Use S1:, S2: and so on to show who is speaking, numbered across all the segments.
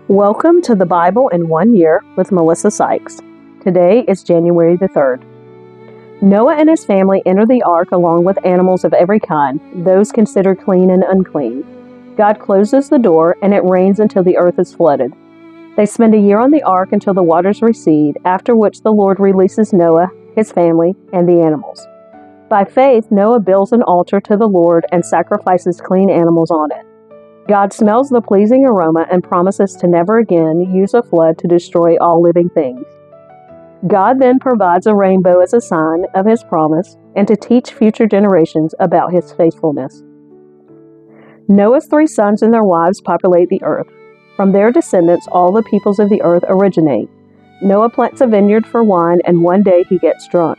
S1: Welcome to the Bible in 1 Year with Melissa Sykes. Today is January the 3rd. Noah and his family enter the ark along with animals of every kind, those considered clean and unclean. God closes the door and it rains until the earth is flooded. They spend a year on the ark until the waters recede, after which the Lord releases Noah, his family, and the animals. By faith, Noah builds an altar to the Lord and sacrifices clean animals on it. God smells the pleasing aroma and promises to never again use a flood to destroy all living things. God then provides a rainbow as a sign of his promise and to teach future generations about his faithfulness. Noah's 3 sons and their wives populate the earth. From their descendants, all the peoples of the earth originate. Noah plants a vineyard for wine, and one day he gets drunk.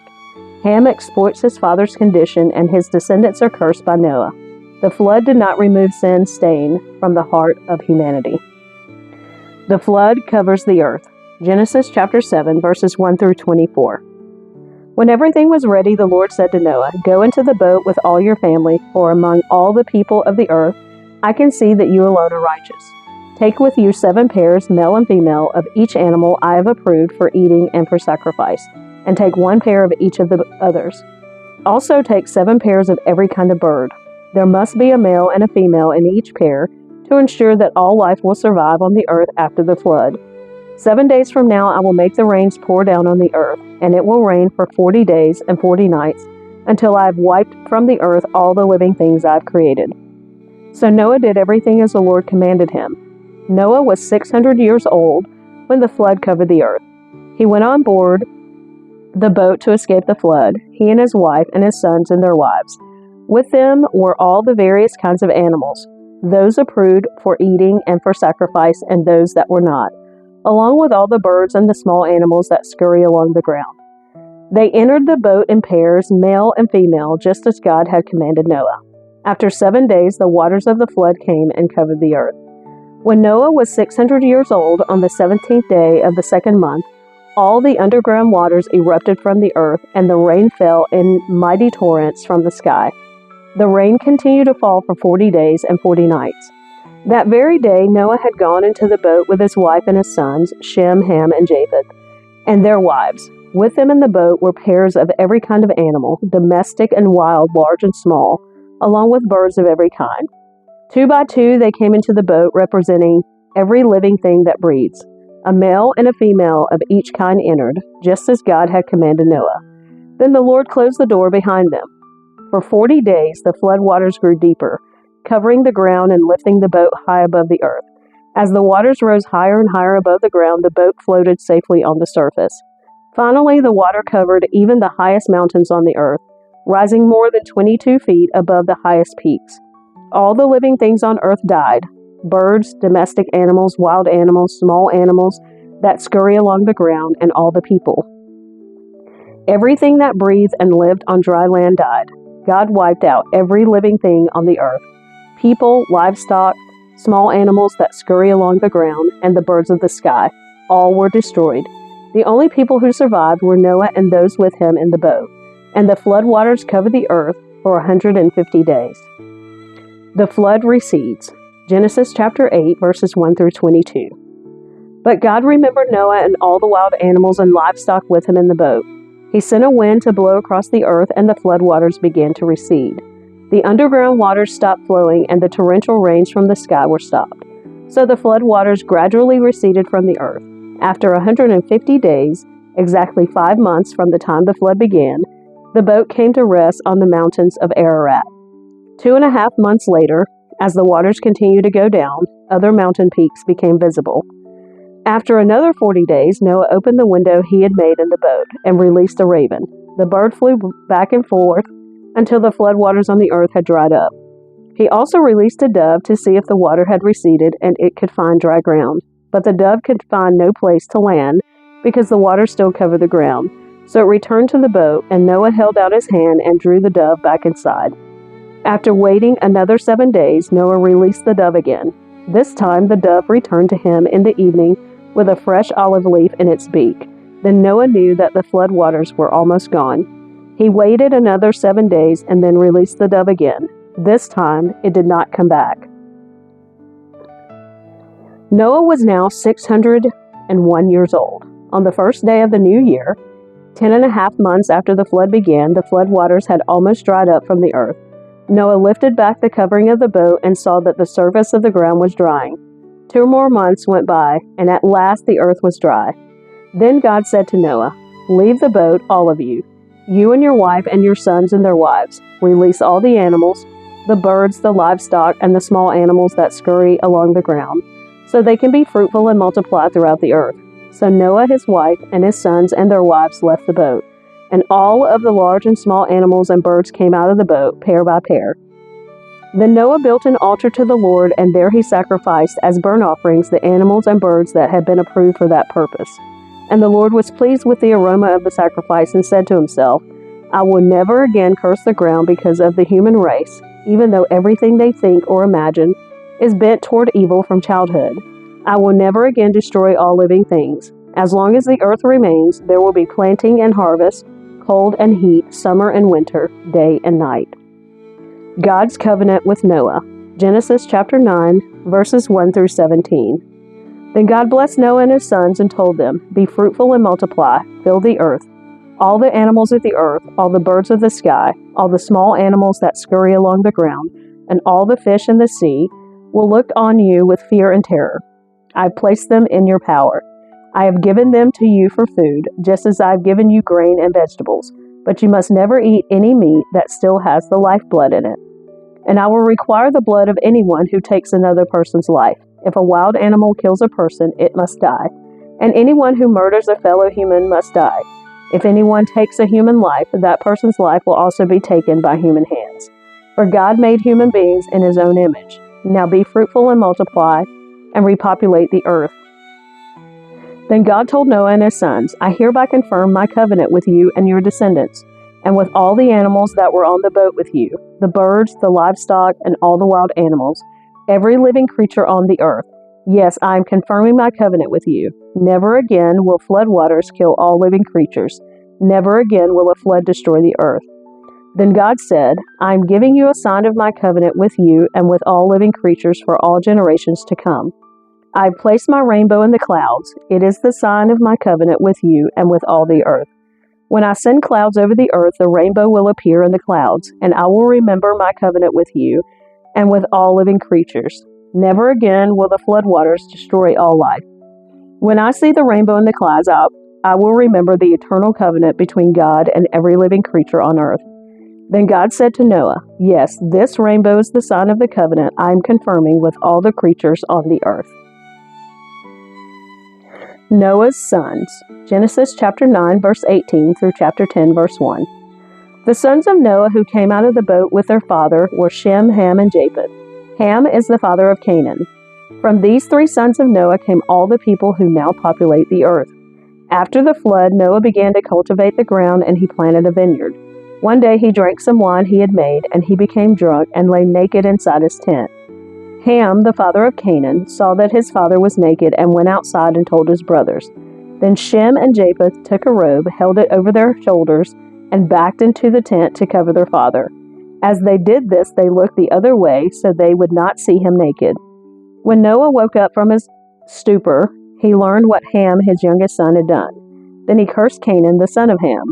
S1: Ham exploits his father's condition, and his descendants are cursed by Noah. The flood did not remove sin's stain from the heart of humanity. The flood covers the earth. Genesis chapter 7, verses 1 through 24. When everything was ready, the Lord said to Noah, "Go into the boat with all your family, for among all the people of the earth, I can see that you alone are righteous. Take with you 7 pairs, male and female, of each animal I have approved for eating and for sacrifice, and take 1 pair of each of the others. Also take 7 pairs of every kind of bird. There must be a male and a female in each pair to ensure that all life will survive on the earth after the flood. 7 days from now I will make the rains pour down on the earth, and it will rain for 40 days and 40 nights until I have wiped from the earth all the living things I have created." So Noah did everything as the Lord commanded him. Noah was 600 years old when the flood covered the earth. He went on board the boat to escape the flood, he and his wife and his sons and their wives. With them were all the various kinds of animals, those approved for eating and for sacrifice, and those that were not, along with all the birds and the small animals that scurry along the ground. They entered the boat in pairs, male and female, just as God had commanded Noah. After 7 days, the waters of the flood came and covered the earth. When Noah was 600 years old, on the 17th day of the 2nd month, all the underground waters erupted from the earth, and the rain fell in mighty torrents from the sky. The rain continued to fall for 40 days and 40 nights. That very day, Noah had gone into the boat with his wife and his sons, Shem, Ham, and Japheth, and their wives. With them in the boat were pairs of every kind of animal, domestic and wild, large and small, along with birds of every kind. 2 by 2 they came into the boat, representing every living thing that breathes. A male and a female of each kind entered, just as God had commanded Noah. Then the Lord closed the door behind them. For 40 days the flood waters grew deeper, covering the ground and lifting the boat high above the earth. As the waters rose higher and higher above the ground, the boat floated safely on the surface. Finally, the water covered even the highest mountains on the earth, rising more than 22 feet above the highest peaks. All the living things on earth died: birds, domestic animals, wild animals, small animals that scurry along the ground, and all the people. Everything that breathed and lived on dry land died. God wiped out every living thing on the earth: people, livestock, small animals that scurry along the ground, and the birds of the sky. All were destroyed. The only people who survived were Noah and those with him in the boat, and the flood waters covered the earth for 150 days. The flood recedes. Genesis chapter 8, verses 1 through 22. But God remembered Noah and all the wild animals and livestock with him in the boat. He sent a wind to blow across the earth, and the flood waters began to recede. The underground waters stopped flowing, and the torrential rains from the sky were stopped. So the flood waters gradually receded from the earth. After 150 days, exactly 5 months from the time the flood began, the boat came to rest on the mountains of Ararat. 2.5 months later, as the waters continued to go down, other mountain peaks became visible. After another 40 days, Noah opened the window he had made in the boat and released a raven. The bird flew back and forth until the flood waters on the earth had dried up. He also released a dove to see if the water had receded and it could find dry ground. But the dove could find no place to land because the water still covered the ground. So it returned to the boat, and Noah held out his hand and drew the dove back inside. After waiting another 7 days, Noah released the dove again. This time the dove returned to him in the evening with a fresh olive leaf in its beak. Then Noah knew that the flood waters were almost gone. He waited another 7 days and then released the dove again. This time it did not come back. Noah was now 601 years old. On the first day of the new year, 10.5 months after the flood began, the flood waters had almost dried up from the earth. Noah lifted back the covering of the boat and saw that the surface of the ground was drying. 2 more months went by, and at last the earth was dry. Then God said to Noah, "Leave the boat, all of you and your wife and your sons and their wives. Release all the animals, the birds, the livestock, and the small animals that scurry along the ground, so they can be fruitful and multiply throughout the earth." So Noah, his wife, and his sons and their wives left the boat, and all of the large and small animals and birds came out of the boat, pair by pair. Then Noah built an altar to the Lord, and there he sacrificed as burnt offerings the animals and birds that had been approved for that purpose. And the Lord was pleased with the aroma of the sacrifice and said to himself, "I will never again curse the ground because of the human race, even though everything they think or imagine is bent toward evil from childhood. I will never again destroy all living things. As long as the earth remains, there will be planting and harvest, cold and heat, summer and winter, day and night." God's covenant with Noah. Genesis chapter 9, verses 1 through 17. Then God blessed Noah and his sons and told them, "Be fruitful and multiply, fill the earth. All the animals of the earth, all the birds of the sky, all the small animals that scurry along the ground, and all the fish in the sea will look on you with fear and terror. I have placed them in your power. I have given them to you for food, just as I have given you grain and vegetables. But you must never eat any meat that still has the lifeblood in it. And I will require the blood of anyone who takes another person's life. If a wild animal kills a person, it must die. And anyone who murders a fellow human must die. If anyone takes a human life, that person's life will also be taken by human hands. For God made human beings in his own image. Now be fruitful and multiply, and repopulate the earth." Then God told Noah and his sons, "I hereby confirm my covenant with you and your descendants, and with all the animals that were on the boat with you, the birds, the livestock, and all the wild animals, every living creature on the earth. Yes, I am confirming my covenant with you. Never again will flood waters kill all living creatures. Never again will a flood destroy the earth." Then God said, "I am giving you a sign of my covenant with you and with all living creatures for all generations to come. I have placed my rainbow in the clouds. It is the sign of my covenant with you and with all the earth. When I send clouds over the earth, the rainbow will appear in the clouds, and I will remember my covenant with you and with all living creatures. Never again will the flood waters destroy all life. When I see the rainbow in the clouds, I will remember the eternal covenant between God and every living creature on earth." Then God said to Noah, "Yes, this rainbow is the sign of the covenant I am confirming with all the creatures on the earth." Noah's sons. Genesis chapter 9, verse 18 through chapter 10, verse 1. The sons of Noah who came out of the boat with their father were Shem, Ham, and Japheth. Ham is the father of Canaan. From these 3 sons of Noah came all the people who now populate the earth. After the flood, Noah began to cultivate the ground and he planted a vineyard. One day he drank some wine he had made, and he became drunk and lay naked inside his tent. Ham, the father of Canaan, saw that his father was naked and went outside and told his brothers. Then Shem and Japheth took a robe, held it over their shoulders, and backed into the tent to cover their father. As they did this, they looked the other way so they would not see him naked. When Noah woke up from his stupor, he learned what Ham, his youngest son, had done. Then he cursed Canaan, the son of Ham.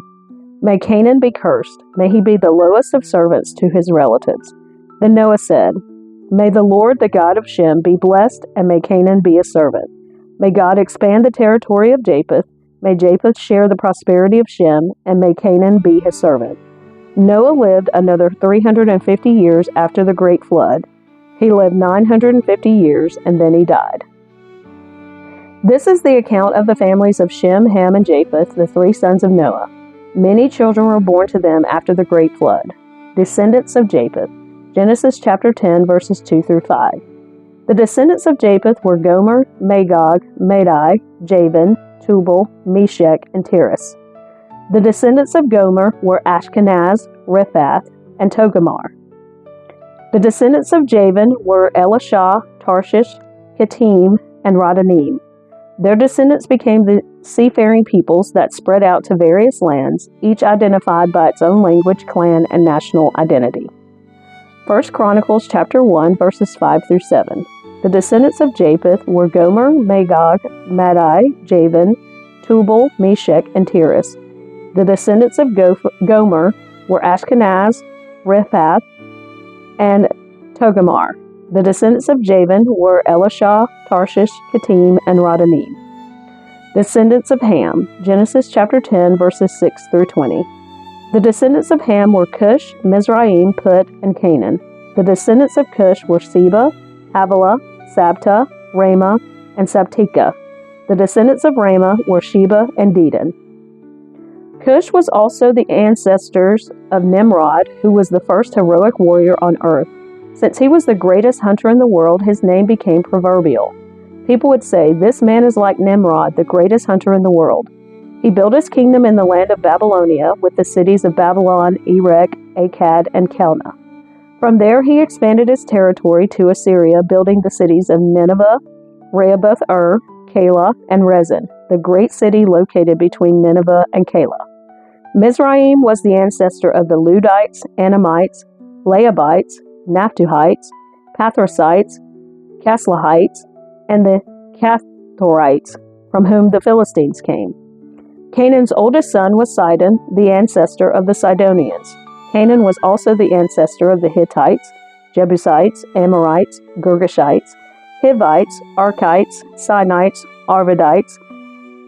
S1: "May Canaan be cursed. May he be the lowest of servants to his relatives." Then Noah said, "May the Lord, the God of Shem, be blessed, and may Canaan be a servant. May God expand the territory of Japheth. May Japheth share the prosperity of Shem, and may Canaan be his servant." Noah lived another 350 years after the great flood. He lived 950 years, and then he died. This is the account of the families of Shem, Ham, and Japheth, the 3 sons of Noah. Many children were born to them after the great flood. Descendants of Japheth. Genesis chapter 10, verses 2 through 5. The descendants of Japheth were Gomer, Magog, Madai, Javan, Tubal, Meshech, and Tiras. The descendants of Gomer were Ashkenaz, Riphath, and Togarmah. The descendants of Javan were Elishah, Tarshish, Kittim, and Rodanim. Their descendants became the seafaring peoples that spread out to various lands, each identified by its own language, clan, and national identity. 1 Chronicles chapter 1, verses 5 through 7. The descendants of Japheth were Gomer, Magog, Madai, Javan, Tubal, Meshech, and Tiras. The descendants of Gomer were Ashkenaz, Riphath, and Togarmah. The descendants of Javan were Elishah, Tarshish, Kittim, and Rodanim. Descendants of Ham, Genesis chapter 10, verses 6 through 20. The descendants of Ham were Cush, Mizraim, Put, and Canaan. The descendants of Cush were Seba, Havilah, Sabta, Ramah, and Sabteka. The descendants of Ramah were Sheba and Dedan. Cush was also the ancestors of Nimrod, who was the first heroic warrior on earth. Since he was the greatest hunter in the world, his name became proverbial. People would say, "This man is like Nimrod, the greatest hunter in the world." He built his kingdom in the land of Babylonia with the cities of Babylon, Erech, Akkad, and Calneh. From there he expanded his territory to Assyria, building the cities of Nineveh, Rehoboth-ur, Calah, and Rezin, the great city located between Nineveh and Calah. Mizraim was the ancestor of the Ludites, Anamites, Leabites, Naphtuhites, Pathrusites, Caslahites, and the Caphtorites, from whom the Philistines came. Canaan's oldest son was Sidon, the ancestor of the Sidonians. Canaan was also the ancestor of the Hittites, Jebusites, Amorites, Girgashites, Hivites, Arkites, Sinites, Arvadites,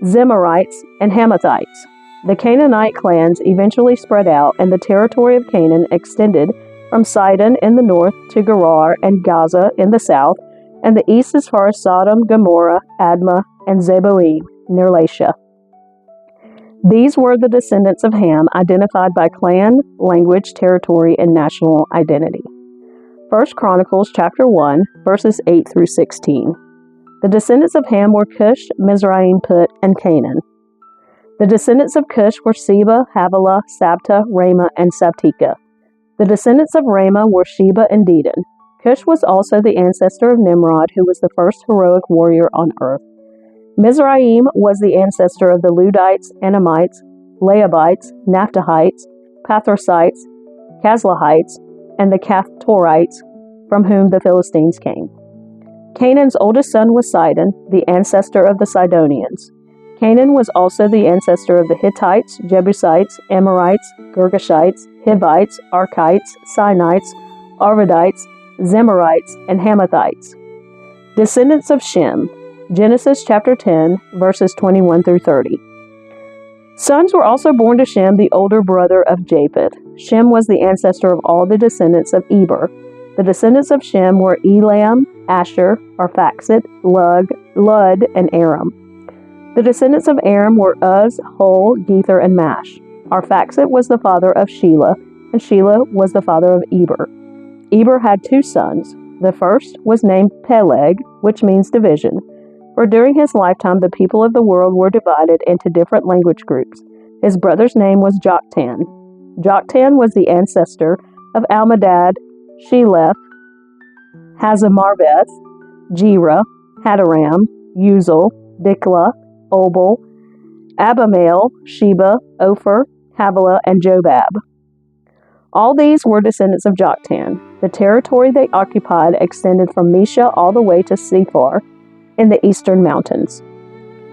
S1: Zemarites, and Hamathites. The Canaanite clans eventually spread out, and the territory of Canaan extended from Sidon in the north to Gerar and Gaza in the south, and the east as far as Sodom, Gomorrah, Admah, and Zeboim near Lasha. These were the descendants of Ham, identified by clan, language, territory, and national identity. 1 Chronicles chapter 1, verses 8 through 16. The descendants of Ham were Cush, Mizraim, Put, and Canaan. The descendants of Cush were Seba, Havilah, Sabta, Ramah, and Sabteka. The descendants of Ramah were Sheba and Dedan. Cush was also the ancestor of Nimrod, who was the first heroic warrior on earth. Mizraim was the ancestor of the Ludites, Anamites, Leabites, Naphtuhites, Pathrusites, Caslahites, and the Caphtorites, from whom the Philistines came. Canaan's oldest son was Sidon, the ancestor of the Sidonians. Canaan was also the ancestor of the Hittites, Jebusites, Amorites, Girgashites, Hivites, Arkites, Sinites, Arvadites, Zemarites, and Hamathites. Descendants of Shem, Genesis chapter 10, verses 21 through 30. Sons were also born to Shem, the older brother of Japheth. Shem was the ancestor of all the descendants of Eber. The descendants of Shem were Elam, Asher, Arphaxad, Lud, and Aram. The descendants of Aram were Uz, Hul, Gether, and Mash. Arphaxad was the father of Shelah, and Shelah was the father of Eber. Eber had two sons. The first was named Peleg, which means division. For during his lifetime the people of the world were divided into different language groups. His brother's name was Joktan. Joktan was the ancestor of Almadad, Sheleph, Hazarmaveth, Jerah, Hadaram, Uzal, Diklah, Obal, Abimael, Sheba, Ophir, Havilah, and Jobab. All these were descendants of Joktan. The territory they occupied extended from Mesha all the way to Sephar in the eastern mountains.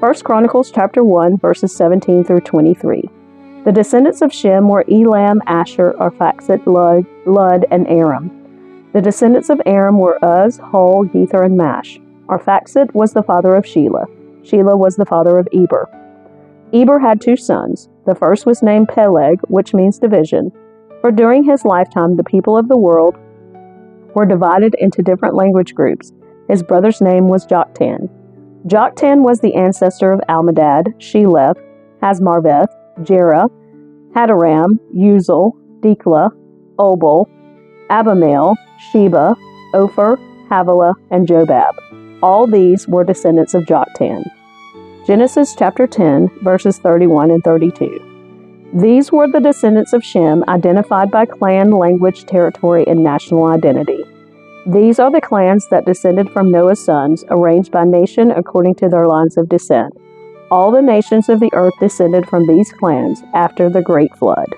S1: 1 Chronicles chapter 1, verses 17 through 23. The descendants of Shem were Elam, Asher, Arphaxad, Lud, and Aram. The descendants of Aram were Uz, Hul, Gether, and Mash. Arphaxad was the father of Shelah. Shelah was the father of Eber. Eber had two sons. The first was named Peleg, which means division. For during his lifetime the people of the world were divided into different language groups. His brother's name was Joktan. Joktan was the ancestor of Almadad, Sheleph, Hazarmaveth, Jerah, Hadaram, Uzal, Diklah, Obal, Abimael, Sheba, Ophir, Havilah, and Jobab. All these were descendants of Joktan. Genesis chapter 10, verses 31 and 32. These were the descendants of Shem, identified by clan, language, territory, and national identity. These are the clans that descended from Noah's sons, arranged by nation according to their lines of descent. All the nations of the earth descended from these clans after the great flood.